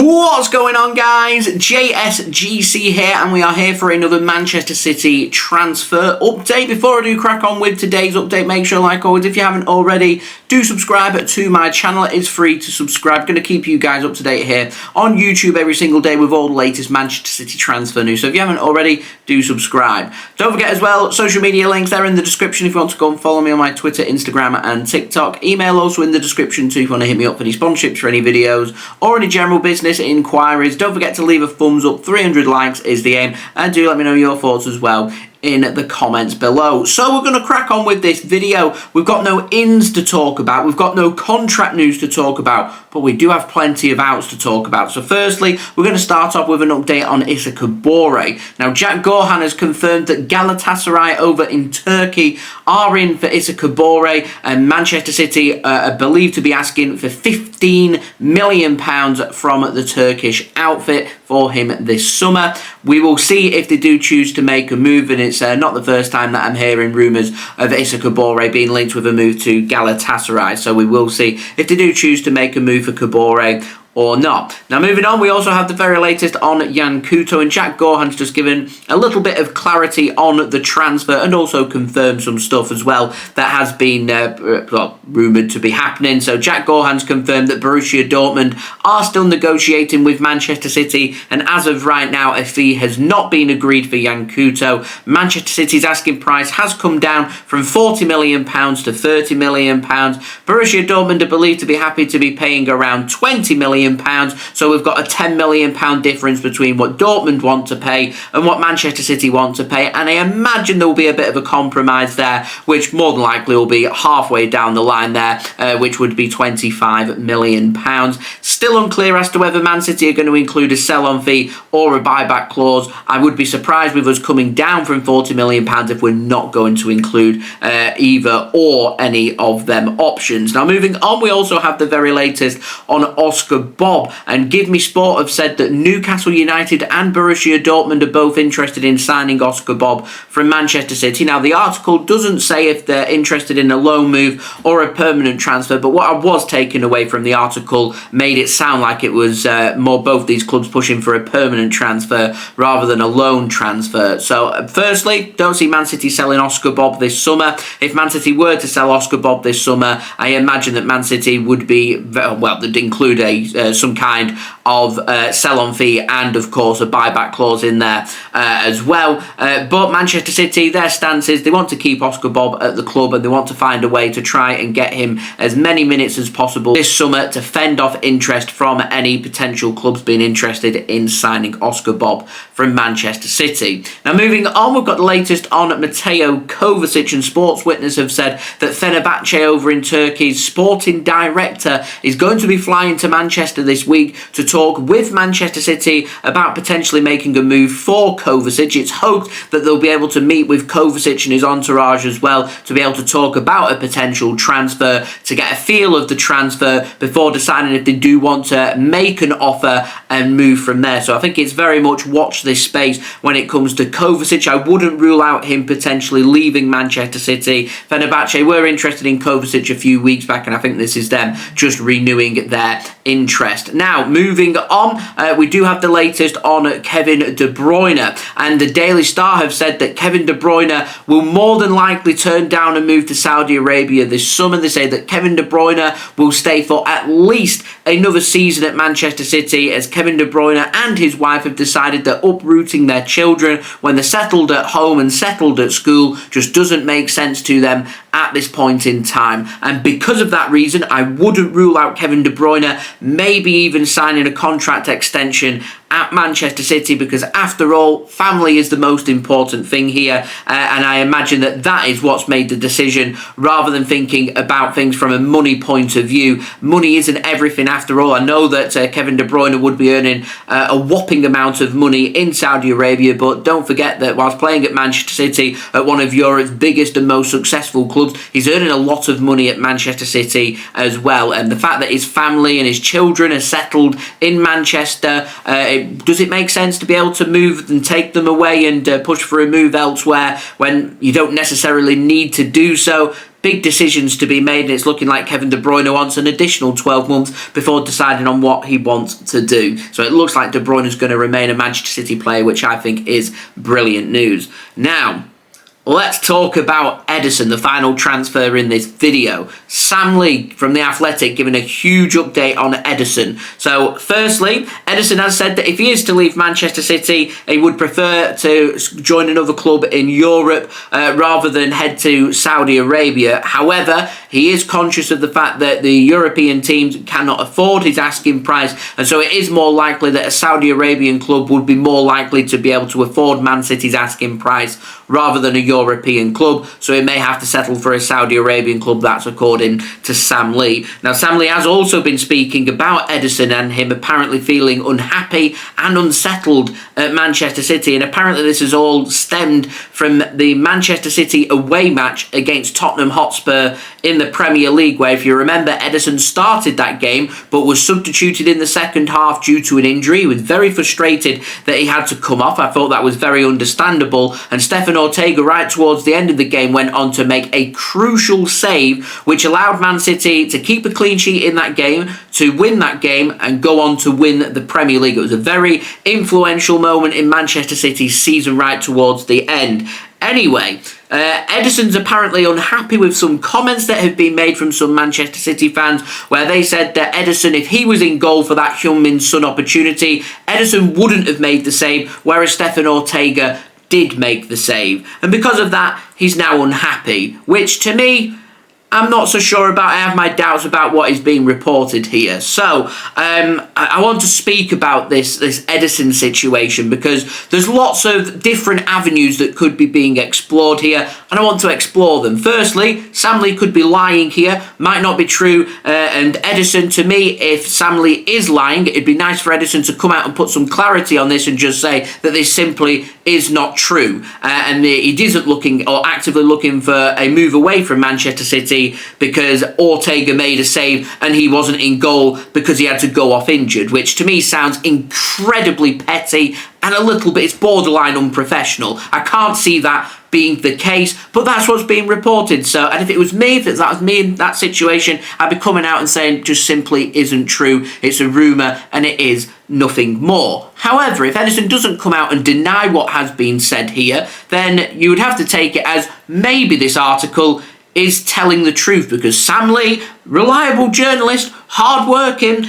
What's going on, guys? JSGC here, and we are here for another Manchester City transfer update. Before I do crack on with today's update, make sure, like always, if you haven't already, do subscribe to my channel. It is free to subscribe. Going to keep you guys up to date here on YouTube every single day with all the latest Manchester City transfer news. So if you haven't already, do subscribe. Don't forget as well, social media links there in the description if you want to go and follow me on my Twitter, Instagram and TikTok. Email also in the description too if you want to hit me up for any sponsorships for any videos or any general business inquiries. Don't forget to leave a thumbs up. 300 likes is the aim, and do let me know your thoughts as well in the comments below. So we're going to crack on with this video. We've got no ins to talk about, we've got no contract news to talk about, but we do have plenty of outs to talk about. So firstly, we're going to start off with an update on Issa Kabore. Now, Gaughan has confirmed that Galatasaray over in Turkey are in for Issa Kabore, and Manchester City are believed to be asking for £15 million from the Turkish outfit for him this summer. We will see if they do choose to make a move, and it's not the first time that I'm hearing rumours of Issa Kabore being linked with a move to Galatasaray, so we will see if they do choose to make a move for Kabore or not. Now, moving on, we also have the very latest on Yan Couto, and Gaughan's just given a little bit of clarity on the transfer and also confirmed some stuff as well that has been rumoured to be happening. So Gaughan's confirmed that Borussia Dortmund are still negotiating with Manchester City, and as of right now, a fee has not been agreed for Yan Couto. Manchester City's asking price has come down from £40 million to £30 million. Borussia Dortmund are believed to be happy to be paying around £20 million. So we've got a £10 million difference between what Dortmund want to pay and what Manchester City want to pay, and I imagine there will be a bit of a compromise there, which more than likely will be halfway down the line there, which would be £25 million. Still unclear as to whether Man City are going to include a sell-on fee or a buyback clause. I would be surprised with us coming down from £40 million if we're not going to include either or any of them options. Now, moving on, we also have the very latest on Oscar Bobb, and Givemesport have said that Newcastle United and Borussia Dortmund are both interested in signing Oscar Bobb from Manchester City. Now, the article doesn't say if they're interested in a loan move or a permanent transfer, but what I was taking away from the article made it sound like it was more both these clubs pushing for a permanent transfer rather than a loan transfer. So firstly, don't see Man City selling Oscar Bobb this summer. If Man City were to sell Oscar Bobb this summer, I imagine that Man City would be, well, they'd include some kind of sell-on fee and, of course, a buyback clause in there as well. But Manchester City, their stance is they want to keep Oscar Bobb at the club, and they want to find a way to try and get him as many minutes as possible this summer to fend off interest from any potential clubs being interested in signing Oscar Bobb from Manchester City. Now, moving on, we've got the latest on Mateo Kovacic, and Sports Witness have said that Fenerbahce over in Turkey's sporting director is going to be flying to Manchester this week to talk with Manchester City about potentially making a move for Kovacic. It's hoped that they'll be able to meet with Kovacic and his entourage as well to be able to talk about a potential transfer, to get a feel of the transfer before deciding if they do want to make an offer and move from there. So I think it's very much watch this space when it comes to Kovacic. I wouldn't rule out him potentially leaving Manchester City. Fenerbahce were interested in Kovacic a few weeks back, and I think this is them just renewing their interest. Now, moving on, we do have the latest on Kevin De Bruyne, and the Daily Star have said that Kevin De Bruyne will more than likely turn down a move to Saudi Arabia this summer. They say that Kevin De Bruyne will stay for at least another season at Manchester City, as Kevin De Bruyne and his wife have decided that uprooting their children when they're settled at home and settled at school just doesn't make sense to them at this point in time. And because of that reason, I wouldn't rule out Kevin De Bruyne maybe even signing a contract extension at Manchester City, because after all, family is the most important thing here, and I imagine that that is what's made the decision, rather than thinking about things from a money point of view. Money isn't everything after all. I know that Kevin De Bruyne would be earning a whopping amount of money in Saudi Arabia, but don't forget that whilst playing at Manchester City, at one of Europe's biggest and most successful clubs, he's earning a lot of money at Manchester City as well. And the fact that his family and his children are settled in Manchester, does it make sense to be able to move and take them away and push for a move elsewhere when you don't necessarily need to do so? big decisions to be made, and it's looking like Kevin De Bruyne wants an additional 12 months before deciding on what he wants to do. So it looks like De Bruyne is going to remain a Manchester City player, which I think is brilliant news. Now, let's talk about Ederson, the final transfer in this video. Sam Lee from The Athletic giving a huge update on Ederson. So, firstly, Ederson has said that if he is to leave Manchester City, he would prefer to join another club in Europe rather than head to Saudi Arabia. However, he is conscious of the fact that the European teams cannot afford his asking price, and so it is more likely that a Saudi Arabian club would be more likely to be able to afford Man City's asking price rather than a European club, so he may have to settle for a Saudi Arabian club. That's according to Sam Lee. Now, Sam Lee has also been speaking about Ederson and him apparently feeling unhappy and unsettled at Manchester City, and apparently this has all stemmed from the Manchester City away match against Tottenham Hotspur in the Premier League, where, if you remember, Ederson started that game but was substituted in the second half due to an injury. He was very frustrated that he had to come off. I thought that was very understandable, and Stefan Ortega, right towards the end of the game, went on to make a crucial save which allowed Man City to keep a clean sheet in that game, to win that game and go on to win the Premier League. It was a very influential moment in Manchester City's season right towards the end. Anyway, Ederson's apparently unhappy with some comments that have been made from some Manchester City fans, where they said that Ederson, if he was in goal for that Heung-min Son opportunity, Ederson wouldn't have made the save, whereas Stefan Ortega did make the save. And because of that, he's now unhappy, which to me, I'm not so sure about. I have my doubts about what is being reported here. So, I want to speak about this Ederson situation, because there's lots of different avenues that could be being explored here, and I want to explore them. Firstly, Sam Lee could be lying here, might not be true, and Ederson, to me, if Sam Lee is lying, it'd be nice for Ederson to come out and put some clarity on this and just say that this simply is not true, and he isn't looking or actively looking for a move away from Manchester City because Ortega made a save and he wasn't in goal because he had to go off injured, which to me sounds incredibly petty and a little bit, it's borderline unprofessional. I can't see that being the case, but that's what's being reported. So, and if it was me, if that was me in that situation, I'd be coming out and saying just simply isn't true. It's a rumour and it is nothing more. However, if Ederson doesn't come out and deny what has been said here, then you would have to take it as maybe this article is telling the truth, because Sam Lee, reliable journalist, hard-working,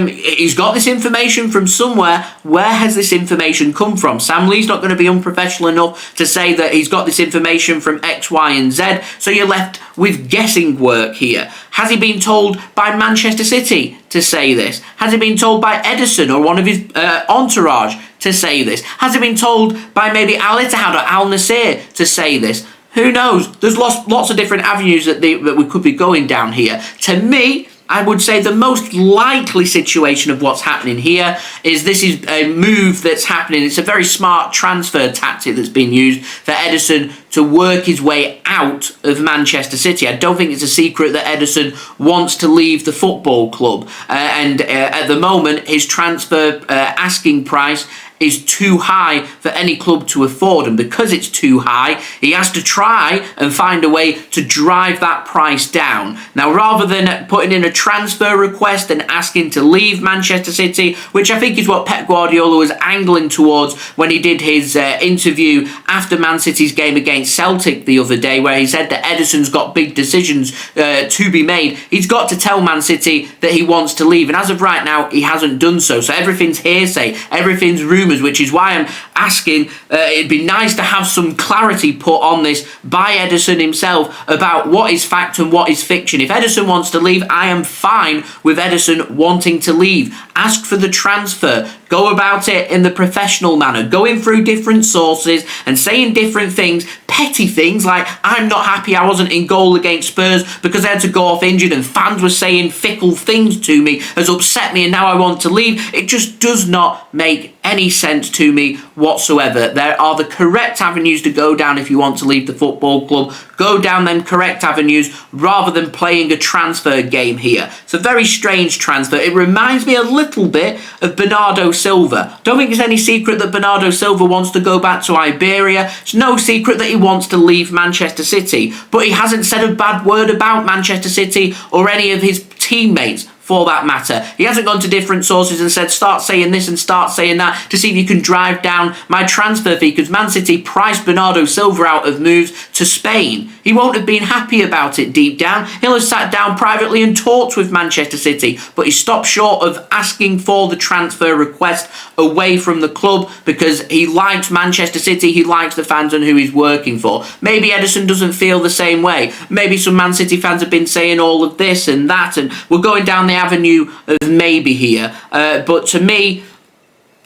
he's got this information from somewhere. Where has this information come from? Sam Lee's not going to be unprofessional enough to say that he's got this information from X, Y, and Z, so you're left with guessing work here. Has he been told by Manchester City to say this? Has he been told by Ederson or one of his entourage to say this? Has he been told by maybe Al Ittihad or Al Nassr to say this? Who knows? There's lots of different avenues that we could be going down here. To me, I would say the most likely situation of what's happening here is this is a move that's happening. It's a very smart transfer tactic that's been used for Ederson to work his way out of Manchester City. I don't think it's a secret that Ederson wants to leave the football club. And at the moment, his transfer asking price is too high for any club to afford, and because it's too high, he has to try and find a way to drive that price down. Now, rather than putting in a transfer request and asking to leave Manchester City, which I think is what Pep Guardiola was angling towards when he did his interview after Man City's game against Celtic the other day, where he said that Ederson's got big decisions to be made. He's got to tell Man City that he wants to leave, and as of right now, he hasn't done so. So everything's hearsay, everything's rumours, which is why I'm asking, it'd be nice to have some clarity put on this by Ederson himself about what is fact and what is fiction. If Ederson wants to leave, I am fine with Ederson wanting to leave. Ask for the transfer. Go about it in the professional manner, going through different sources and saying different things, petty things like, I'm not happy I wasn't in goal against Spurs because I had to go off injured and fans were saying fickle things to me, has upset me and now I want to leave. It just does not make any any sense to me whatsoever. There are the correct avenues to go down if you want to leave the football club. Go down them correct avenues rather than playing a transfer game here. It's a very strange transfer. It reminds me a little bit of Bernardo Silva. Don't think it's any secret that Bernardo Silva wants to go back to Iberia. It's no secret that he wants to leave Manchester City, but he hasn't said a bad word about Manchester City or any of his teammates, for that matter. He hasn't gone to different sources and said, start saying this and start saying that to see if you can drive down my transfer fee, because Man City priced Bernardo Silva out of moves to Spain. He won't have been happy about it deep down. He'll have sat down privately and talked with Manchester City, but he stopped short of asking for the transfer request away from the club because he likes Manchester City, he likes the fans and who he's working for. Maybe Ederson doesn't feel the same way. Maybe some Man City fans have been saying all of this and that, and we're going down the avenue of maybe here, but to me,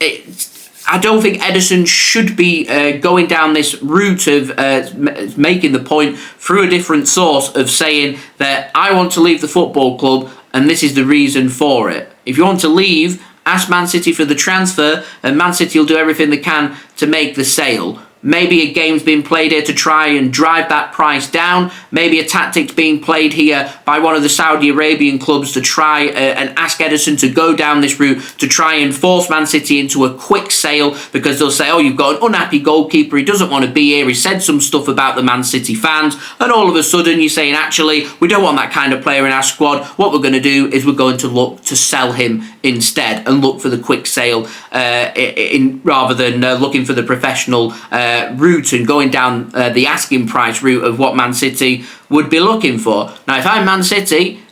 I don't think Ederson should be going down this route of making the point through a different source of saying that I want to leave the football club and this is the reason for it. If you want to leave, ask Man City for the transfer and Man City will do everything they can to make the sale. Maybe a game's been played here to try and drive that price down. Maybe a tactic's being played here by one of the Saudi Arabian clubs to try and ask Ederson to go down this route to try and force Man City into a quick sale, because they'll say, oh, you've got an unhappy goalkeeper, he doesn't want to be here, he said some stuff about the Man City fans, and all of a sudden you're saying, actually, we don't want that kind of player in our squad. What we're going to do is we're going to look to sell him instead and look for the quick sale rather than looking for the professional route and going down the asking price route of what Man City would be looking for. Now, if I'm Man City,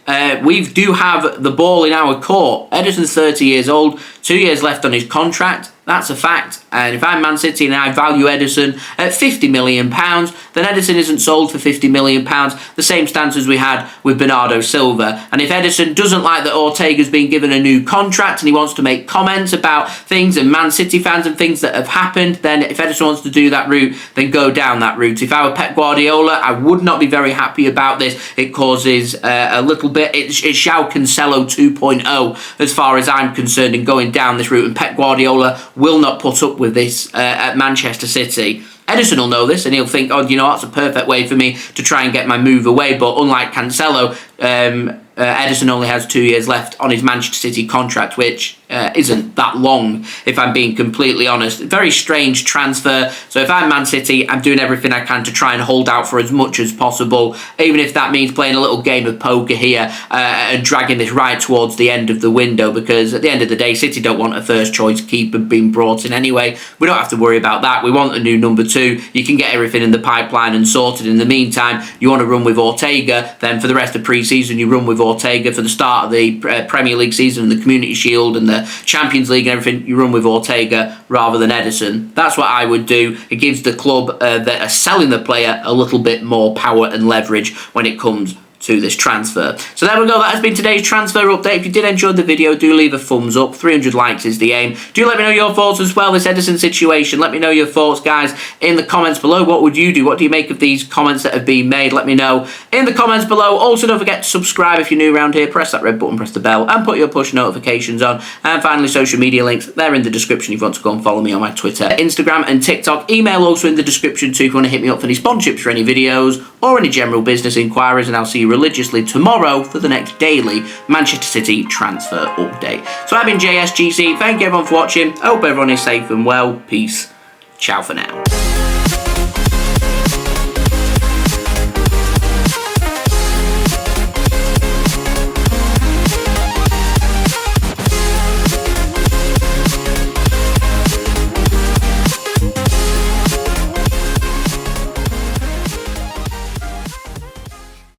we do have the ball in our court. Ederson's 30 years old, 2 years left on his contract. That's a fact. And if I'm Man City and I value Ederson at £50 million, then Ederson isn't sold for £50 million. The same stance as we had with Bernardo Silva. And if Ederson doesn't like that Ortega's been given a new contract and he wants to make comments about things and Man City fans and things that have happened, then if Ederson wants to do that route, then go down that route. If I were Pep Guardiola, I would not be very happy about this. It causes a little bit, it's João Cancelo 2.0 as far as I'm concerned in going down this route. And Pep Guardiola will not put up with this at Manchester City. Ederson will know this and he'll think, oh, you know, that's a perfect way for me to try and get my move away. But unlike Cancelo, Ederson only has 2 years left on his Manchester City contract, which isn't that long, if I'm being completely honest. Very strange transfer. So if I'm Man City, I'm doing everything I can to try and hold out for as much as possible, even if that means playing a little game of poker here and dragging this right towards the end of the window, because at the end of the day, City don't want a first choice keeper being brought in anyway. We don't have to worry about that. We want a new number 2. You can get everything in the pipeline and sorted. In the meantime, you want to run with Ortega, then for the rest of pre-season, you run with Ortega. For the start of the Premier League season and the Community Shield and the Champions League and everything, you run with Ortega rather than Ederson. That's what I would do. It gives the club that are selling the player a little bit more power and leverage when it comes to this transfer. So there we go, that has been today's transfer update. If you did enjoy the video, do leave a thumbs up. 300 likes is the aim. Do let me know your thoughts as well, this Ederson situation. Let me know your thoughts, guys, in the comments below. What would you do? What do you make of these comments that have been made? Let me know in the comments below. Also, don't forget to subscribe if you're new around here. Press that red button, press the bell, and put your push notifications on. And finally, social media links, they're in the description if you want to go and follow me on my Twitter, Instagram, and TikTok. Email also in the description too if you want to hit me up for any sponsorships for any videos or any general business inquiries, and I'll see you religiously tomorrow for the next daily Manchester City transfer update. So I've been JSGC. Thank you everyone for watching. I hope everyone is safe and well. Peace. Ciao for now.